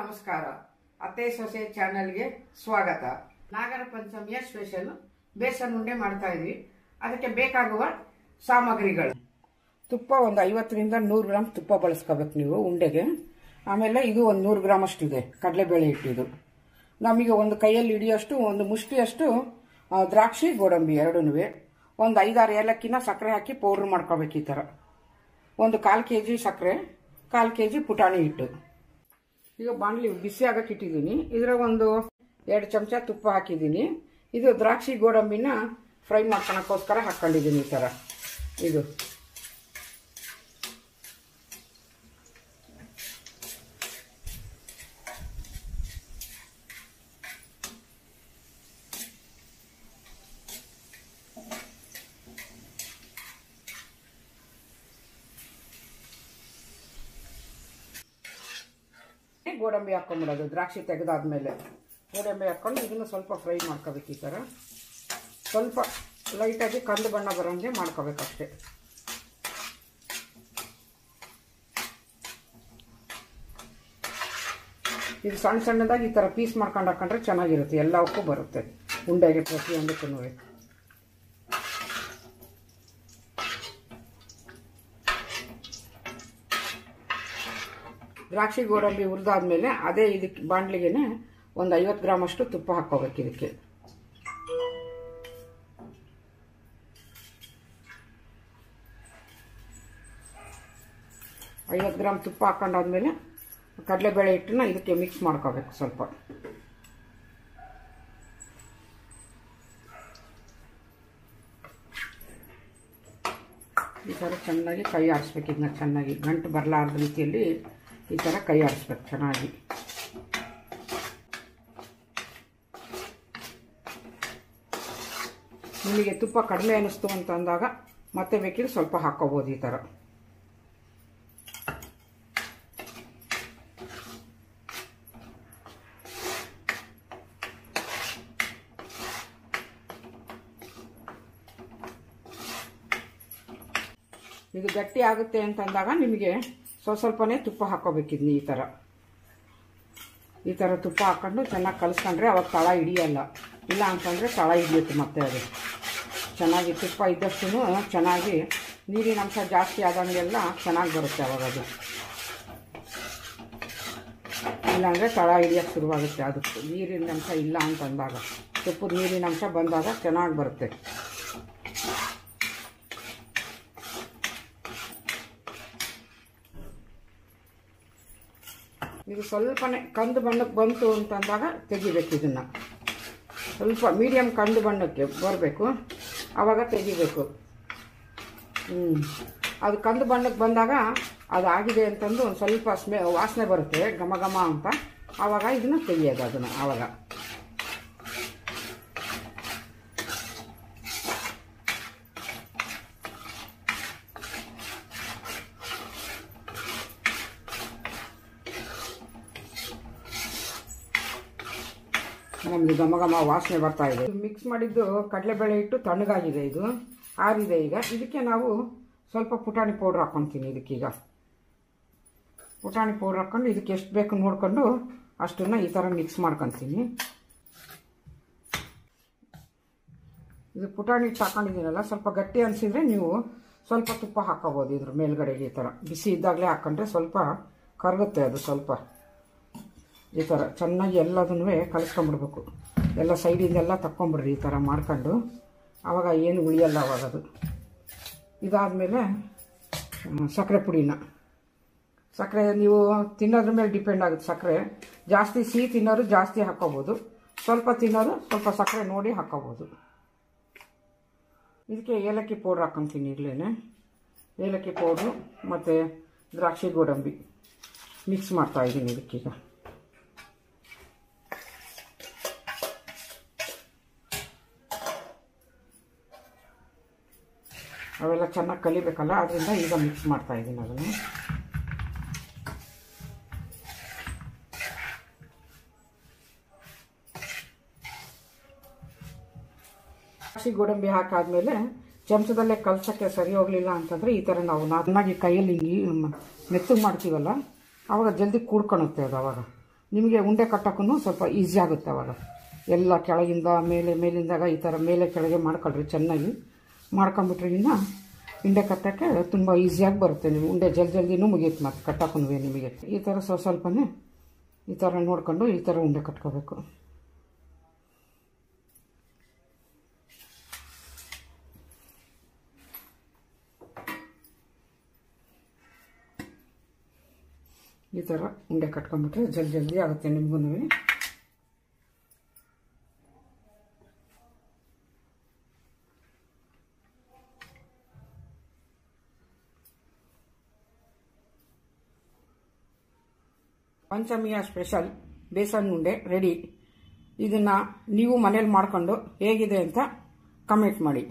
ನಮಸ್ಕಾರ. ಅತ್ತೆ ಸೊಸೆ ಚಾನೆಲ್ಗೆ ಸ್ವಾಗತ. ನಾಗರ ಪಂಚಮಿಯ ಸ್ಪೆಷಲ್ ಬೇಸನ್ ಉಂಡೆ ಮಾಡ್ತಾ ಇದ್ವಿ. ಅದಕ್ಕೆ ಬೇಕಾಗುವ ಸಾಮಗ್ರಿಗಳು: ತುಪ್ಪ ಒಂದು 50ರಿಂದ 100 ಗ್ರಾಮ್ ತುಪ್ಪ ಬಳಸ್ಕೋಬೇಕು ನೀವು ಉಂಡೆಗೆ. ಆಮೇಲೆ ಇದು ಒಂದು 100 ಗ್ರಾಮ್ ಅಷ್ಟಿದೆ ಕಡಲೆಬೇಳೆ ಹಿಟ್ಟಿದು. ನಮಗೆ ಒಂದು ಕೈಯಲ್ಲಿ ಹಿಡಿಯೋಷ್ಟು ಒಂದು ಮುಷ್ಟಿಯಷ್ಟು ದ್ರಾಕ್ಷಿ ಗೋಡಂಬಿ ಎರಡೂ, ಒಂದು 5-6 ಏಲಕ್ಕಿನ ಸಕ್ಕರೆ ಹಾಕಿ ಪೌಡ್ರ್ ಮಾಡ್ಕೋಬೇಕು. ಈ ಥರ ಒಂದು 1/4 kg ಸಕ್ಕರೆ, 1/4 kg ಪುಟಾಣಿ ಹಿಟ್ಟು. ಈಗ ಬಾಣಲಿ ಬಿಸಿ ಆಗಕ್ಕೆ ಇಟ್ಟಿದ್ದೀನಿ. ಇದರ ಒಂದು 2 ಚಮಚ ತುಪ್ಪ ಹಾಕಿದ್ದೀನಿ. ಇದು ದ್ರಾಕ್ಷಿ ಗೋಡಂಬಿನ ಫ್ರೈ ಮಾಡ್ಕೊಳಕ್ಕೋಸ್ಕರ ಹಾಕ್ಕೊಂಡಿದ್ದೀನಿ. ಈ ಥರ ಇದು ಗೋಡಂಬಿ ಹಾಕೊಂಡ್ಬಿಡೋದು. ದ್ರಾಕ್ಷಿ ತೆಗೆದಾದ್ಮೇಲೆ ಗೋಡಂಬಿ ಹಾಕ್ಕೊಂಡು ಇದನ್ನು ಸ್ವಲ್ಪ ಫ್ರೈ ಮಾಡ್ಕೋಬೇಕು. ಈ ಥರ ಸ್ವಲ್ಪ ಲೈಟಾಗಿ ಕಂದು ಬಣ್ಣ ಬರೋಂಗೆ ಮಾಡ್ಕೋಬೇಕಷ್ಟೆ. ಇದು ಸಣ್ಣ ಸಣ್ಣದಾಗಿ ಈ ಥರ ಪೀಸ್ ಮಾಡ್ಕೊಂಡು ಹಾಕೊಂಡ್ರೆ ಚೆನ್ನಾಗಿರುತ್ತೆ. ಎಲ್ಲವಕ್ಕೂ ಬರುತ್ತೆ ಉಂಡೆಗೆ, ಪ್ರತಿಯೊಂದಕ್ಕೂ. ದ್ರಾಕ್ಷಿ ಗೋಡಂಬಿ ಹುರಿದಾದ್ಮೇಲೆ ಅದೇ ಇದಕ್ಕೆ ಬಾಣಲಿಗೆನೆ ಒಂದು 50 ಗ್ರಾಮ್ ಅಷ್ಟು ತುಪ್ಪ ಹಾಕೋಬೇಕು. ಇದಕ್ಕೆ ಗ್ರಾಮ್ ತುಪ್ಪ ಹಾಕೊಂಡಾದ್ಮೇಲೆ ಕಡಲೆಬೇಳೆ ಹಿಟ್ಟನ್ನ ಇದಕ್ಕೆ ಮಿಕ್ಸ್ ಮಾಡ್ಕೋಬೇಕು. ಸ್ವಲ್ಪ ಈ ಥರ ಚೆನ್ನಾಗಿ ಕೈ ಆಡಿಸ್ಬೇಕು. ಇದನ್ನ ಚೆನ್ನಾಗಿ ಗಂಟು ಬರಲಾರ್ದ ರೀತಿಯಲ್ಲಿ ಈ ಥರ ಕೈ ಆಡಿಸ್ಬೇಕು ಚೆನ್ನಾಗಿ. ನಿಮಗೆ ತುಪ್ಪ ಕಡಿಮೆ ಅನ್ನಿಸ್ತು ಅಂತ ಅಂದಾಗ ಮತ್ತೆ ಬೇಕಿದ್ರೆ ಸ್ವಲ್ಪ ಹಾಕ್ಕೋಬೋದು. ಈ ಥರ ಇದು ಗಟ್ಟಿ ಆಗುತ್ತೆ ಅಂತಂದಾಗ ನಿಮಗೆ ಸ್ವಲ್ಪನೇ ತುಪ್ಪ ಹಾಕೋಬೇಕಿದ್ನಿ. ಈ ಥರ ತುಪ್ಪ ಹಾಕ್ಕೊಂಡು ಚೆನ್ನಾಗಿ ಕಲಿಸ್ಕೊಂಡ್ರೆ ಅವಾಗ ತಳ ಹಿಡಿಯಲ್ಲ. ಇಲ್ಲ ಅಂತಂದರೆ ತಳ ಹಿಡಿಯುತ್ತೆ ಮತ್ತೆ. ಅದು ಚೆನ್ನಾಗಿ ತುಪ್ಪ ಇದ್ದಷ್ಟು ಚೆನ್ನಾಗಿ ನೀರಿನ ಅಂಶ ಜಾಸ್ತಿ ಆದಂಗೆಲ್ಲ ಚೆನ್ನಾಗಿ ಬರುತ್ತೆ ಅವಾಗ. ಅದು ಇಲ್ಲಾಂದರೆ ತಳ ಹಿಡಿಯೋಕ್ಕೆ ಶುರುವಾಗುತ್ತೆ. ಅದಕ್ಕೆ ನೀರಿನ ಅಂಶ ಇಲ್ಲ ಅಂತಂದಾಗ, ತುಪ್ಪದ ನೀರಿನ ಅಂಶ ಬಂದಾಗ ಚೆನ್ನಾಗಿ ಬರುತ್ತೆ. ಇದು ಸ್ವಲ್ಪನೇ ಕಂದು ಬಣ್ಣಕ್ಕೆ ಬಂತು ಅಂತಂದಾಗ ತೆಗಿಬೇಕು. ಇದನ್ನು ಸ್ವಲ್ಪ ಮೀಡಿಯಮ್ ಕಂದು ಬಣ್ಣಕ್ಕೆ ಬರಬೇಕು, ಆವಾಗ ತೆಗಿಬೇಕು. ಅದು ಕಂದು ಬಣ್ಣಕ್ಕೆ ಬಂದಾಗ ಅದು ಆಗಿದೆ ಅಂತಂದು ಒಂದು ಸ್ವಲ್ಪ ವಾಸನೆ ಬರುತ್ತೆ, ಘಮ ಘಮ ಅಂತ. ಆವಾಗ ಇದನ್ನು ತೆಗಿಯೋದು. ಅದನ್ನು ಆವಾಗ ನಮ್ದು ಘಮ ಘಮ ವಾಸನೆ ಬರ್ತಾ ಇದೆ. ಮಿಕ್ಸ್ ಮಾಡಿದ್ದು ಕಡಲೆಬೇಳೆ ಹಿಟ್ಟು ತಣ್ಣಗಾಗಿದೆ, ಇದು ಆರಿದೆ. ಈಗ ಇದಕ್ಕೆ ನಾವು ಸ್ವಲ್ಪ ಪುಟಾಣಿ ಪೌಡ್ರ್ ಹಾಕ್ಕೊತೀನಿ. ಇದಕ್ಕೀಗ ಪುಟಾಣಿ ಪೌಡ್ರ್ ಹಾಕ್ಕೊಂಡು ಇದಕ್ಕೆ ಎಷ್ಟು ಬೇಕು ನೋಡಿಕೊಂಡು ಅಷ್ಟನ್ನು ಈ ಥರ ಮಿಕ್ಸ್ ಮಾಡ್ಕೊತೀನಿ. ಇದು ಪುಟಾಣಿ ಹಿಟ್ಟು ಹಾಕೊಂಡಿದ್ದೀನಲ್ಲ, ಸ್ವಲ್ಪ ಗಟ್ಟಿ ಅನಿಸಿದರೆ ನೀವು ಸ್ವಲ್ಪ ತುಪ್ಪ ಹಾಕೋಬೋದು ಇದ್ರ ಮೇಲ್ಗಡೆಗೆ. ಈ ಥರ ಬಿಸಿ ಇದ್ದಾಗಲೇ ಹಾಕ್ಕೊಂಡ್ರೆ ಸ್ವಲ್ಪ ಕರಗುತ್ತೆ ಅದು. ಸ್ವಲ್ಪ ಈ ಥರ ಚೆನ್ನಾಗಿ ಎಲ್ಲದನ್ನೂ ಕಲಿಸ್ಕೊಂಬಿಡ್ಬೇಕು. ಎಲ್ಲ ಸೈಡಿಂದೆಲ್ಲ ತಕ್ಕೊಂಬಿಡ್ರಿ ಈ ಥರ ಮಾಡ್ಕೊಂಡು. ಆವಾಗ ಏನು ಉಳಿಯಲ್ಲ ಅವಾಗ ಅದು. ಇದಾದಮೇಲೆ ಸಕ್ಕರೆ ಪುಡಿನ, ಸಕ್ಕರೆ ನೀವು ತಿನ್ನೋದ್ರ ಮೇಲೆ ಡಿಪೆಂಡ್ ಆಗುತ್ತೆ. ಸಕ್ಕರೆ ಜಾಸ್ತಿ ಸಿಹಿ ತಿನ್ನೋರು ಜಾಸ್ತಿ ಹಾಕ್ಕೋಬೋದು, ಸ್ವಲ್ಪ ತಿನ್ನೋರು ಸ್ವಲ್ಪ ಸಕ್ಕರೆ ನೋಡಿ ಹಾಕ್ಕೋಬೋದು. ಇದಕ್ಕೆ ಏಲಕ್ಕಿ ಪೌಡ್ರ್ ಹಾಕ್ಕೊತೀನಿ. ಈಗಲೇ ಏಲಕ್ಕಿ ಪೌಡ್ರು ಮತ್ತು ದ್ರಾಕ್ಷಿ ಗೋಡಂಬಿ ಮಿಕ್ಸ್ ಮಾಡ್ತಾಯಿದ್ದೀನಿ ಇದಕ್ಕೀಗ. ಅವೆಲ್ಲ ಚೆನ್ನಾಗಿ ಕಲಿಬೇಕಲ್ಲ, ಅದರಿಂದ ಈಗ ಮಿಕ್ಸ್ ಮಾಡ್ತಾಯಿದ್ದೀನಿ ಅದನ್ನು. ದ್ರಾಕ್ಷಿ ಗೋಡಂಬಿ ಹಾಕಾದ್ಮೇಲೆ ಚಮಚದಲ್ಲೇ ಕಲಸಕ್ಕೆ ಸರಿ ಹೋಗಲಿಲ್ಲ ಅಂತಂದರೆ ಈ ಥರ ನಾವು ಚೆನ್ನಾಗಿ ಕೈಯಲ್ಲಿ ಮೆತ್ತಗೆ ಮಾಡ್ತೀವಲ್ಲ ಆವಾಗ ಜಲ್ದಿ ಕೂಡ್ಕೊಳುತ್ತೆ ಅದು. ಆವಾಗ ನಿಮಗೆ ಉಂಡೆ ಕಟ್ಟೋಕ್ಕೂ ಸ್ವಲ್ಪ ಈಸಿ ಆಗುತ್ತೆ ಅವಾಗ. ಎಲ್ಲ ಕೆಳಗಿಂದ ಮೇಲಿಂದಾಗ ಈ ಥರ ಮೇಲೆ ಕೆಳಗೆ ಮಾಡ್ಕೊಳ್ರಿ. ಚೆನ್ನಾಗಿ ಮಾಡ್ಕೊಂಬಿಟ್ರೆ ಉಂಡೆ ಕಟ್ಟೋಕ್ಕೆ ತುಂಬ ಈಸಿಯಾಗಿ ಬರುತ್ತೆ. ನೀವು ಉಂಡೆ ಜಲ್ದಿನೂ ಮುಗಿಯುತ್ತೆ, ಮತ್ತು ಕಟ್ಟೋಕ್ಕೂ ನಿಮಗೆ ಈ ಥರ ಸ್ವಲ್ಪನೇ ಈ ಥರ ನೋಡ್ಕೊಂಡು ಈ ಥರ ಉಂಡೆ ಕಟ್ಕೋಬೇಕು. ಈ ಥರ ಉಂಡೆ ಕಟ್ಕೊಂಡ್ಬಿಟ್ರೆ ಜಲ್ದಿ ಆಗುತ್ತೆ ನಿಮಗೂ. ಪಂಚಮಿಯ ಸ್ಪೆಷಲ್ ಬೇಸನ್ ಉಂಡೆ ರೆಡಿ. ಇದನ್ನು ನೀವು ಮನೇಲಿ ಮಾಡ್ಕೊಂಡು ಹೇಗಿದೆ ಅಂತ ಕಮೆಂಟ್ ಮಾಡಿ.